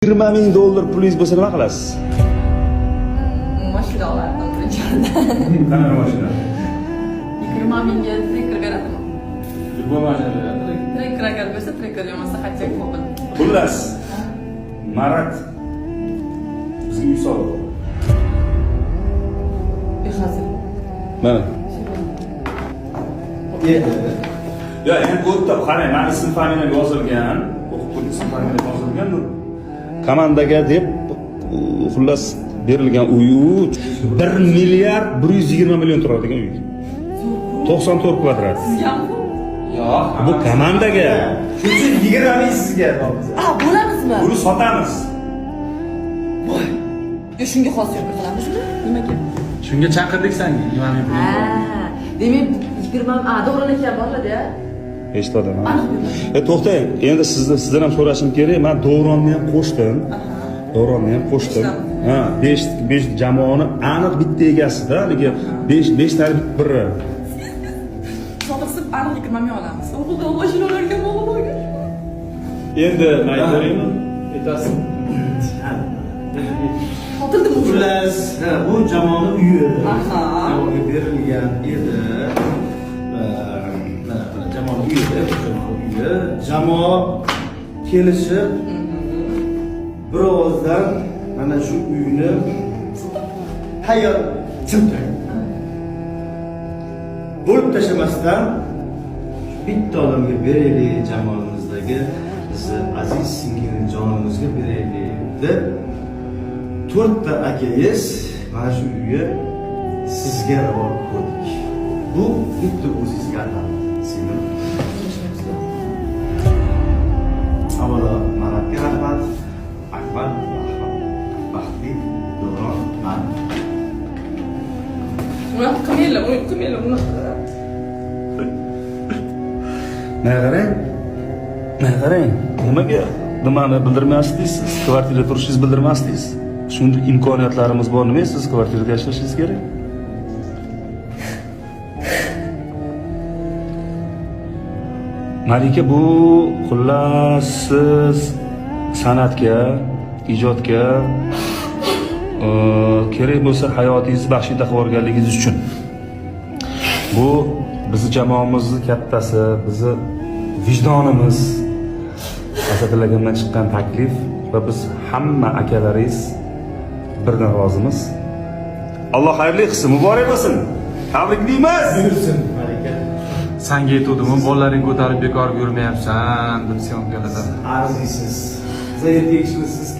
$20,000 pulingiz bo'lsa nima qilasiz? Mashina olardim birinchidan. Qanaqa mashina? 20,000 ga trekker beradimi? Bu mashina beradi. Trekker agar bersa trekker bo'lmasa xatchak bo'ladi. Xullas, Marat bizga uy soldi. Bexazil. Mana. Ya, endi o'tda qarang, meni ism familiyam yozilgan, o'qituvchi ism familiyam yozilgan. Komandaga deb xullas berilgan uy 1,120,000,000 turadigan uy. 94 kvadrat. Yo'q. Bu komandaga. Keyin 20,000 sizga bormiz. Bo'lamizmi? Buni sotamiz. Voy. Yo shunga xos yo'q qilamizmi? Nimaga? Shunga chaqirdik senga 20,000 pul. Ha, demak 20, to'g'rilikka boradi-ya. Eshitdim. Aniq. To'xtang, endi sizdan ham so'rashim kerak. Men Dovronni ham qo'shdim. Dovronni ham qo'shdim. Ha, 5 jamoani aniq bitta egasida, haligi 5 tani biri. Sotiqsib aniq 20,000 olamiz. O'g'ilda mashinalarga mo'l bo'lgan. Endi aytaymi? Aytasiz. Sotildimi? Xullas, bu jamoani uyi. Aha. Jamoaga berilgan edi. Jamoa uyi, jamoa kelishib bir ovozdan mana shu uyni tayyor chimtirdi. Bo'lib tashlamasdan bitta odamga beraylik, jamoamizdagi bizni aziz singil jonimizga beraylik deb 4 ta akangiz mana shu uyni sizga ravo ko'rdik. Bu bitta o'zingizga ataladi. Singil. Avvalo Maratga rahmat, Akbar, Baxtli, Davron, man. Uni qilmaylar, uni qilmaylar, uni. Mana qarang. Mana qarang. Nimaga nimani bildirmasdingiz? Kvartirada turishingizni bildirmasdingiz. Shunday imkoniyatlarimiz bor, nima siz kvartirada yashashingiz kerak? Malika, bu xullas siz san'atga, ijodga kerak bo'lsa hayotingizni baxshida qilib yuborganligingiz uchun. Bu bizni jamoamizning kattasi, bizni vijdonimiz asatlagandan chiqqan taklif va biz hamma akalaringiz birdan rozimiz. Alloh xayrli qilsin, muborak bo'lsin. Tabriklaymiz. Buyursin Malika. Sanga aytuvdim, bolalaring ko'tarib bekorga yurmayapsan deb syomkalarda. Arziysiz. Zayd tegishmisiz.